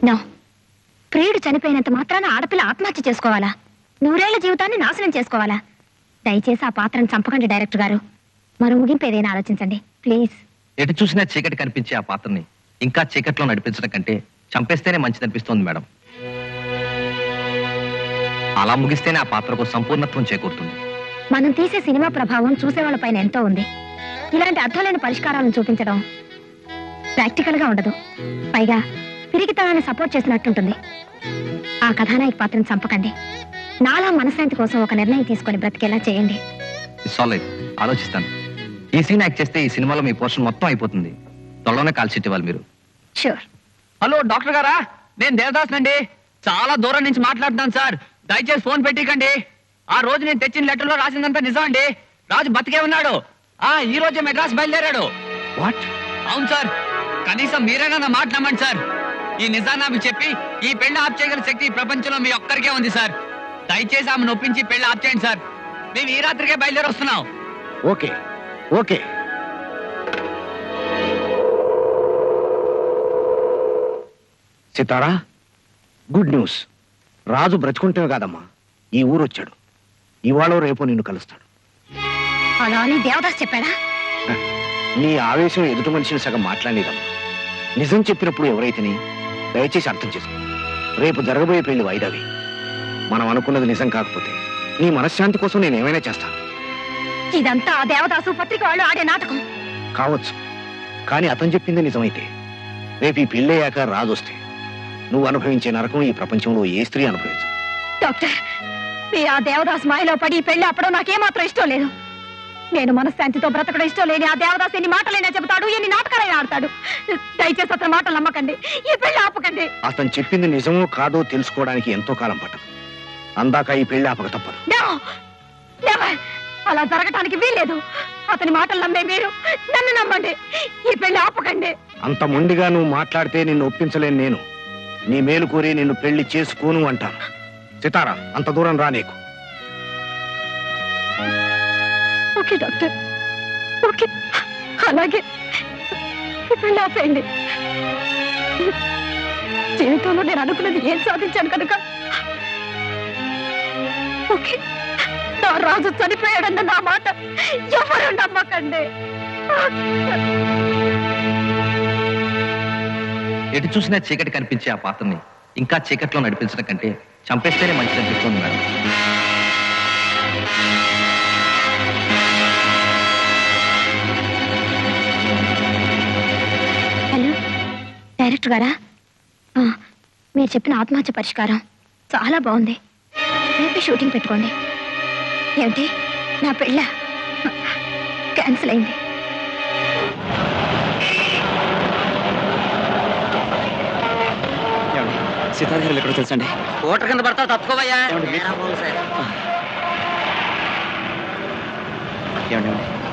No, ప్రియుడు చనిపోయినంత మాత్రాన ఆడపిల్ల ఆత్మహత్య చేసుకోవాలా? 100 ఏళ్ల జీవితాన్ని నాశనం చేసుకోవాలా? దయచేసి ఆ పాత్రను చంపకండి డైరెక్టర్ గారు. మరో ముగింపు ఏదైనా ఆలోచించండి ప్లీజ్. ఎటు చూసినా చీకటి కనిపించే ఆ పాత్రని ఇంకా చీకట్లో నడిపించడం కంటే చంపేస్తేనే మంచిదనిపిస్తోంది మేడం. అలా ముగిస్తేనే ఆ పాత్రకు సంపూర్ణత్వం చేకూరుతుంది. మనం తీసే సినిమా ప్రభావం చూసేవాళ్ళ పైన ఎంతో ఉంది. ఇలాంటి అర్థం పరిష్కారాలను చూపించడం ప్రాక్టికల్ గా ఉండదు. పైగా పిరికితనాన్ని సపోర్ట్ చేసినట్టుంటుంది. ఆ కథానాయక పాత్రను చంపకండి. నాలా మనశ్శాంతి కోసం ఒక నిర్ణయం తీసుకొని బ్రతికేలా చేయండి. ఆలోచిస్తాను. ఈ సీన్ యాక్ట్ చేస్తే ఈ సినిమాలో మీ పోర్షన్ మొత్తం అయిపోతుంది. త్వరలోనే కాల్ షీట్ ఇవ్వాలి మీరు. షూర్. హలో డాక్టర్ గారా, నేను దేవదాస్ నండి. చాలా దూరం నుంచి మాట్లాడుతున్నాను సార్. దయచేసి ఫోన్ పెట్టికండి. ఆ రోజు నేను తెచ్చిన లెటర్లో రాసిందంతా నిజం అండి. రాజు బతికే ఉన్నాడు. ఈ రోజే మెడ్రాస్ బయలుదేరాడు. వాట్? అవును సార్. కనీసం మీరైనా నా మాట నమ్మండి సార్. ఈ నిజాన్ని చెప్పి ఈ పెళ్లి ఆప్ చేయగల శక్తి ఈ ప్రపంచంలో మీ ఒక్కరికే ఉంది సార్. దయచేసి ఆమె నొప్పించి పెళ్లి ఆప్ చేయండి సార్. మేము ఈ రాత్రికే బయలుదేరి వస్తున్నాం. Okay okay. Sitara, good news. Raju బ్రతుకుంటే కాదమ్మా ఈ ఊరు వచ్చాడు. ఇవాళ రేపు నిన్ను కలుస్తాడు. అలా అని దేవదాస్ చెప్పాడా? నీ ఆవేశం ఎదుటి మనిషిని సగం మాట్లాడేదమ్మా. నిజం చెప్పినప్పుడు ఎవరైతేనే దయచేసి అర్థం చేసుకో. రేపు జరగబోయే పెళ్లి వాయిదావి. మనం అనుకున్నది నిజం కాకపోతే నీ మనశ్శాంతి కోసం నేను ఏమైనా చేస్తాను. ఇదంతా ఆ దేవదాసు పత్రిక వాళ్ళు ఆడే నాటకం కావచ్చు, కానీ అతను చెప్పింది నిజమైతే రేపు ఈ పెళ్ళయ్యాక రాజొస్తే నువ్వు అనుభవించే నరకం ఈ ప్రపంచంలో ఏ స్త్రీ అనుభవించు. డాక్టర్, మీరు ఆ దేవదాస్ మాయలో పడి ఈ పెళ్లి అప్పడం నాకేమాత్రం ఇష్టం లేదు. నేను మనశ్శాంతితో బ్రతకడం ఇష్టం లేని ఆ దేవదాస్ ఎన్ని మాటలైనా చెబుతాడు, ఎన్ని నాటకాలైనా ఆడతాడు. దయచేసి అతని మాటలు నమ్మకండి, ఈ పెళ్లి ఆపకండి. అతను చెప్పింది నిజమో కాదో తెలుసుకోవడానికి ఎంతో కాలం పట్టదు. అందాక ఈ పెళ్లి ఆపక తప్పదు. అలా జరగటానికి వీల్లేదు. అతని మాటలు నమ్మే మీరు నన్ను నమ్మండి, ఈ పెళ్లి ఆపకండి. అంత మొండిగా నువ్వు మాట్లాడితే నిన్ను ఒప్పించలేను. నేను నీ మేలు కోరి నిన్ను పెళ్లి చేసుకోను అంటాను. సితారా, అంత దూరం రా నీకు. ఓకే డాక్టర్, ఓకే, అలాగే పెళ్లి ఆపేయండి. జీవితంలో నేను అనుకున్నది ఏం సాధించాను కనుక ఓకే. నా రాజు చనిపోయాడన్న నా మాట ఎవరు నమ్మకండి. ఎటు చూసినా చీకటి కనిపించే ఆ పాత్రని ఇంకా చీకట్లో నడిపించడం కంటే చంపేస్తేనే మంచిదనిపిస్తుంది మేడం. హలో డైరెక్టర్ గారా, మీరు చెప్పిన ఆత్మహత్య పరిష్కారం చాలా బాగుంది. రేపే షూటింగ్ పెట్టుకోండి. ఏమిటి, నా పెళ్ళ క్యాన్సిల్ అయింది. సీతారాం గారు ఎక్కడో తెలుసండి. ఓటర్ కింద పడతా తప్పుకోవయ్యా. ఏమండి,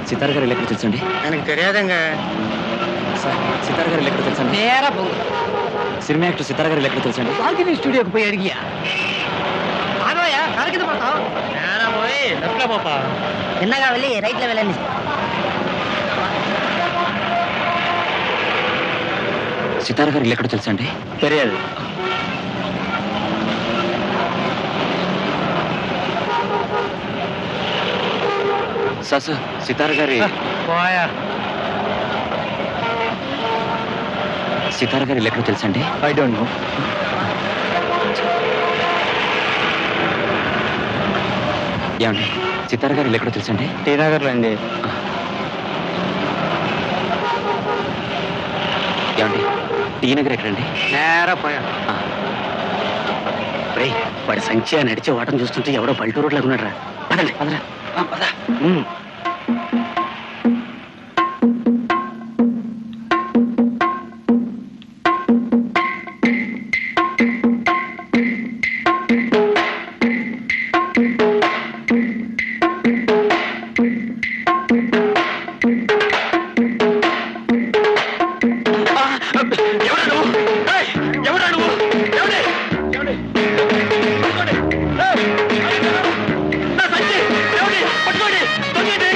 సీతారాం గారు ఎక్కడ తెలుసండి? నాకు తెలియదంగా. సీతారాం గారు ఎక్కడ తెలుసండి? సినిమా యాక్టర్ సీతారాం గారు ఎక్కడ తెలుసండి? స్టూడియోకి పోయి అడిగా. చిన్నగా వెళ్ళి రైట్ లో వెళ్ళండి. సీతారాం గారు ఎక్కడ తెలుసండి? తెలియదు. సార్ సీతారాం గారి సీతారాం గారు ఎక్కడ తెలుసండి? I don't know. ఏమండి, సీతారాం గారు ఎక్కడ తెలుసండి? టీ నగర్లో అండి. ఏమండి, టీ నగర్ ఎక్కడండి? నేరా పోయా. వాడి సంఖ్య నడిచే వాటం చూస్తుంటే ఎవడో పల్లెటూరు రోడ్లో ఉన్నాడు రా. పదండి పదరా. పట్టుకోండి.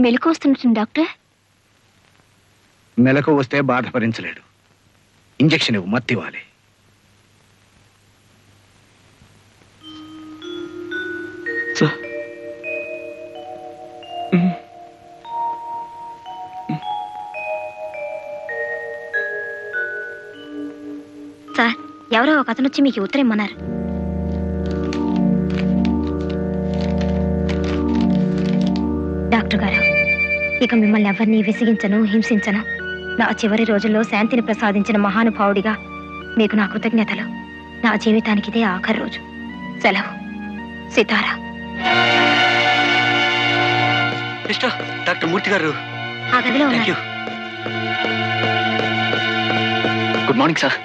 మెలకు వస్తున్నట్టుంది డాక్టర్. మెలకు వస్తే బాధ భరించలేడు. ఇంజెక్షన్ ఇవ్వు, మత్తు ఇవ్వాలి. సార్, ఎవరో ఒక అతను వచ్చి మీకు ఉత్తరం ఇమ్మన్నారు. డాక్టర్ గారు, ఇక మిమ్మల్ని ఎవరిని విసిగించను, హింసించను. నా చివరి రోజుల్లో శాంతిని ప్రసాదించిన మహానుభావుడిగా మీకు నా కృతజ్ఞతలు. నా జీవితానికి ఇదే ఆఖరి రోజు. సెలవు. సితారా. డాక్టర్ మూర్తి గారు ఆ గదిలో ఉన్నారు. Good morning sir.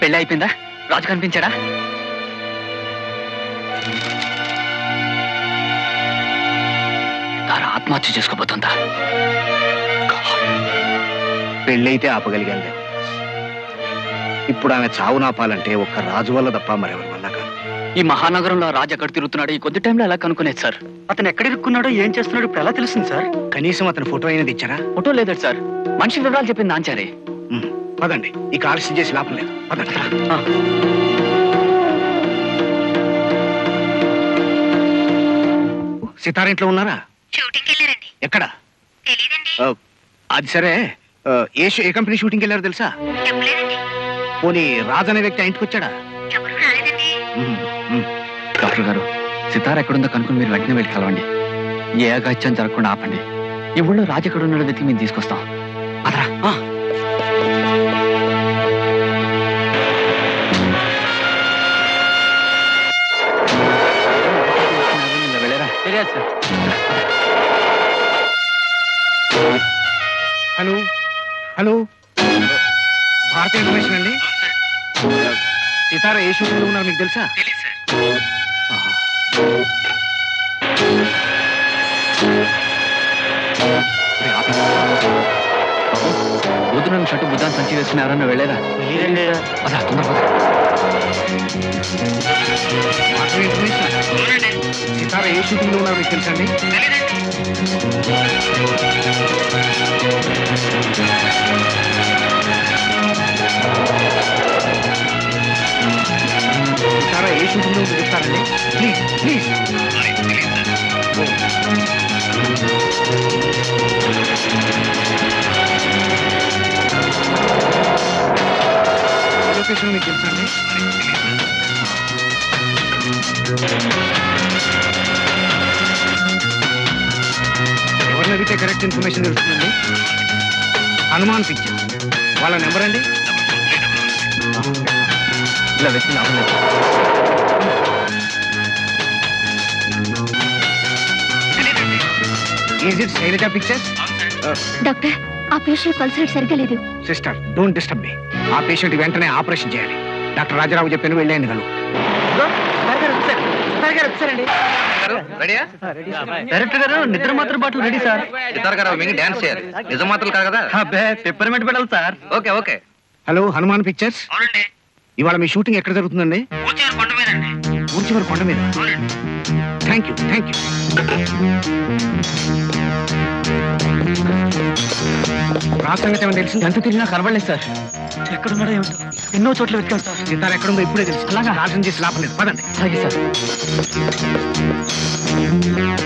పెళ్ళి అయిపోయిందా? రాజు కనిపించాడా? తారా ఆత్మహత్య చేసుకోబోతుందా? పెళ్ళైతే ఆపగలిగాను. ఇప్పుడు ఆమె చావు నాపాలంటే ఒక్క రాజు వల్ల తప్ప మరెవరి వల్ల కాదు. ఈ మహానగరంలో రాజు ఎక్కడ తిరుగుతున్నాడు ఈ కొద్ది టైంలో ఎలా కనుక్కునేది సార్? అతను ఎక్కడ ఇరుక్కున్నాడో ఏం చేస్తున్నాడో ఇప్పుడు ఎలా తెలుస్తుంది సార్? కనీసం అతని ఫోటో అయినది ఇచ్చారా? ఫోటో లేదట సార్. మనిషి వివరాలు చెప్పింది నాంచారే. పదండి, ఇక ఆలస్యం చేసి లాభం లేదు. పదండి. సితారింట్లో ఉన్నారా? షూటింగ్కి వెళ్ళారండి. ఎక్కడ? తెలీదండి. అది సరే, ఏ కంపెనీ షూటింగ్కి వెళ్ళారో తెలుసా? చెప్పలేదండి. పోనీ రాజు అనే వ్యక్తి ఆ ఇంటికి వచ్చాడా? ఎవరు రాలేదండి. డాక్టర్ గారు, సితార ఎక్కడుందో కనుక్కుని మీరు వెంటనే వెళ్ళి కలవండి. ఏ అగాత్యం జరగకుండా ఆపండి. ఈ ఊళ్ళో రాజు ఎక్కడ ఉన్నాడో వెతికి మేము తీసుకొస్తాం. అదరా. వెళ్ళారా? తెలియదు సార్. హలో హలో, భారతీయ ఇన్ఫర్మేషన్ అండి. సితార ఏ షూటింగ్లో ఉన్నారు మీకు తెలుసా? బుద్ధులను షట్టు బుద్ధాన్ని సంచి వేసుకుని ఎవరన్నా వెళ్ళారా? అదా తొందరగా. సితార ఏ షూటింగ్లో ఉన్నారు మీకు తెలుసా అండి? సితార ఏ షూటింగ్లో ఉందో చెప్తారండి ప్లీజ్ ప్లీజ్. లొకేషన్ మీకు తెలుసా అండి? ఎవరిని అడిగితే కరెక్ట్ ఇన్ఫర్మేషన్ తెలుస్తుందండి? హనుమాన్ పిక్చర్స్ వాళ్ళ నెంబర్ అండి? ఇలా వెతికి లాభం లేదు. Is it Shailaja pictures? Doctor, ఆ పేషెంట్ పల్స్ రేట్ సరిగ్గా లేదు. Sister, don't disturb me. ఆ పేషెంట్ వెంటనే ఆపరేషన్ చేయాలి. డాక్టర్ రాజారావు చెప్పాను, వెళ్ళండి గలు. డైరెక్టర్ గారు, నిద్ర మాత్రం బాటలు రెడీ సార్. సితార గారు మీకు డాన్స్ చేయాలి. నిజం మాత్రలు కాదు కదా? పెప్పర్మెంట్ పెట్టాలి sir. Okay okay. Hello, Hanuman pictures. ఇవాళ మీ షూటింగ్ ఎక్కడ జరుగుతుందండి? ఊర్చివర్ కొండ మీద. Thank you thank you. Raj సంగతి ఏమైనా తెలిసింది? ఎంత తిరిగినా కనబడలేదు సార్. ఎక్కడున్నాడో ఏమిటో ఎన్నో చోట్ల వెతికాను సార్. సితార ఎక్కడుందో ఇప్పుడే తెలుసు. అలాగా ఆలస్యం చేసి లాభం లేదు. పదండి. అలాగే సార్.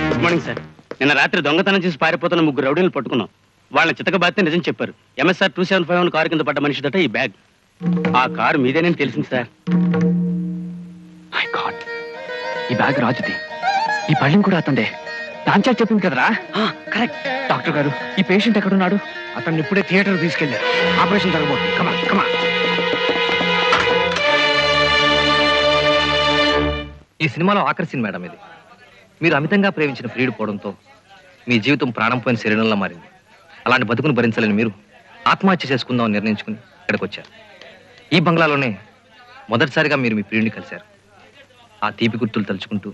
Good morning sir. నిన్న రాత్రి దొంగతనం చేసి పారిపోతున్న 3 రౌడీలు పట్టుకున్నాం. వాళ్ళని చితకబాతే నిజం చెప్పారు. ఎంఎస్ఆర్ 2751 కారు కింద పడ్డ మనిషిదట ఈ బ్యాగ్. ఆ కారు మీదేనని తెలిసింది సార్. మై గాడ్, ఈ బ్యాగ్ రాజుది. ఈ పళ్ళెం కూడా అతందే. దాంచా చెప్పింది కదరా? కరెక్ట్. డాక్టర్ గారు, ఈ పేషెంట్ ఎక్కడున్నాడు? అతన్ని ఇప్పుడే థియేటర్ తీసుకెళ్లారు. ఆపరేషన్ జరగబోతుంది. కమా కమా. ఈ సినిమాలో ఆఖరి సీన్ మేడం ఇది. మీరు అమితంగా ప్రేమించిన ప్రియుడు పోవడంతో మీ జీవితం ప్రాణం పోయిన శరీరంలో మారింది. అలాంటి బతుకును భరించలేని మీరు ఆత్మహత్య చేసుకుందామని నిర్ణయించుకుని ఇక్కడికి వచ్చారు. ఈ బంగ్లాలోనే మొదటిసారిగా మీరు మీ ప్రియుడిని కలిశారు. ఆ తీపి గుర్తులు తలుచుకుంటూ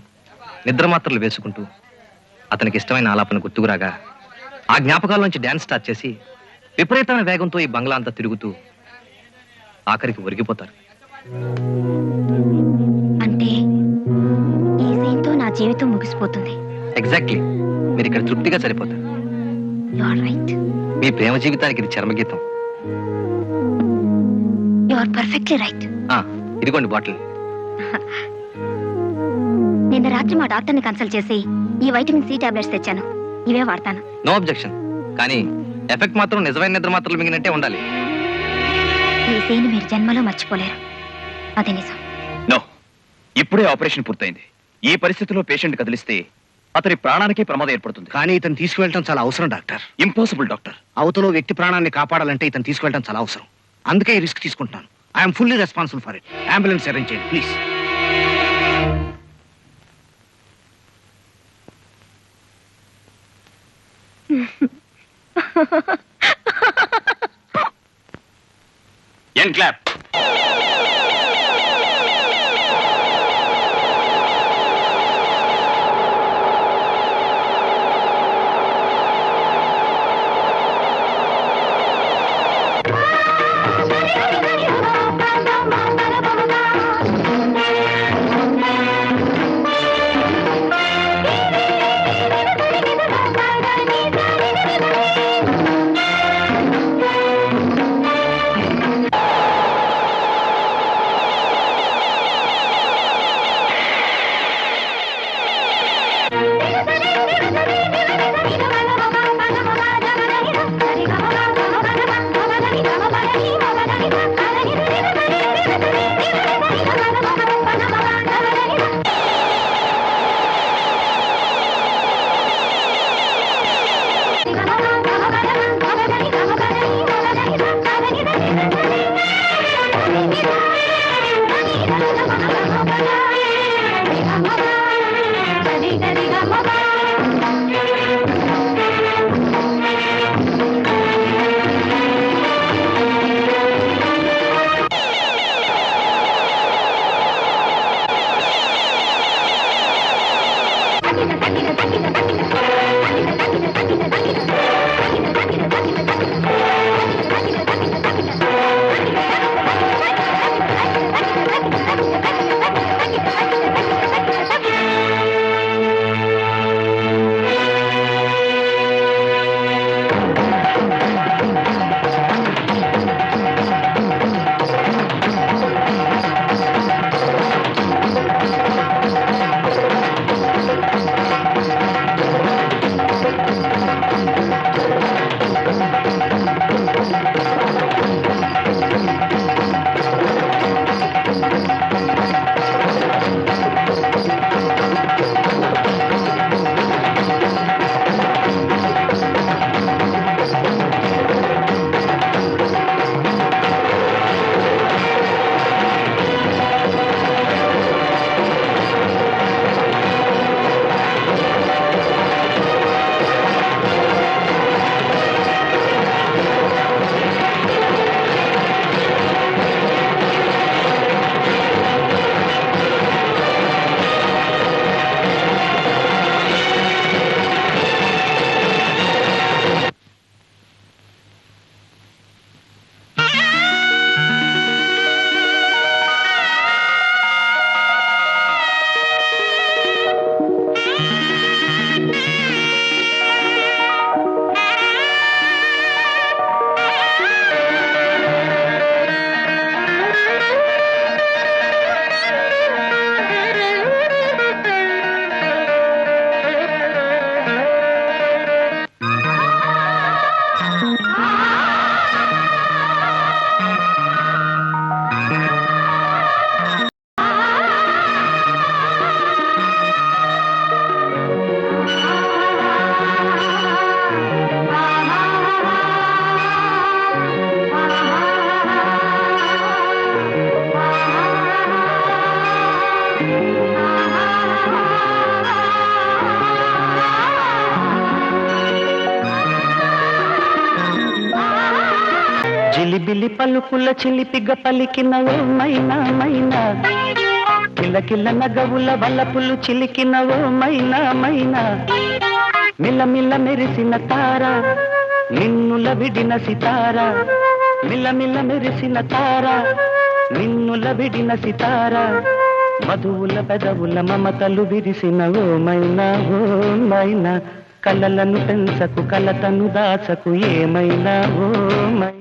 నిద్రమాత్రలు వేసుకుంటూ అతనికి ఇష్టమైన ఆలాపన గుర్తుకురాగా ఆ జ్ఞాపకాల నుంచి డ్యాన్స్ స్టార్ట్ చేసి విపరీతమైన వేగంతో ఈ బంగ్లా అంతా తిరుగుతూ ఆఖరికి ఒరిగిపోతారు. అంటే ఈ సీన్తో నా జీవితం ముగిసిపోతుంది. ఎగ్జాక్ట్లీ. మీరు ఇక్కడ తృప్తిగా సరిపోతారు. You are right. మీ ప్రేమ జీవితానికి ఇది చర్మగీతం. You are perfectly right. ఇదిగోండి బాటిల్. నిన్న రాత్రి మా డాక్టర్ని కన్సల్ట్ చేసి ఈ వైటమిన్ సి టాబ్లెట్స్ తెచ్చాను. ఇవే వాడతాను. No objection. కానీ ఎఫెక్ట్ మాత్రం నిజమైన నిద్ర మాత్రలు మింగినట్టే ఉండాలి. ఈ సీన్ మీరు జన్మలో మర్చిపోలేరు. అది నిజం. నో, ఇప్పుడే ఆపరేషన్ పూర్తయింది. ఈ పరిస్థితిలో పేషెంట్ కదిలిస్తే అతని ప్రాణానికి ప్రమాదం ఏర్పడుతుంది. కానీ ఇతను తీసుకువెళ్ళటం చాలా అవసరం డాక్టర్. Impossible doctor. అవతలో వ్యక్తి ప్రాణాన్ని కాపాడాలంటే ఇతను తీసుకువెళ్ళటం చాలా అవసరం. అందుకే ఈ రిస్క్ తీసుకుంటున్నాను. I'm fully responsible for it. Ambulance arrange చేయండి ప్లీజ్. ఏం క్లాప్? జిలిబిలి పలుకుల చిలిపిగ పలికిన ఓ మైనా మైనా, కిలకిల నగవుల వలపులు చిలికిన ఓ మైనా మైనా, మిలమిల మెరిసిన తార నిన్నుల విడిన సితార, మిలమిల మెరిసిన తార నిన్నుల విడిన సితార, మధువుల పెదవుల మమతలు విరిసిన ఓ మైనా ఓ మైనా, కలలను పెంచకు కలతను దాచకు ఏమైనా ఓ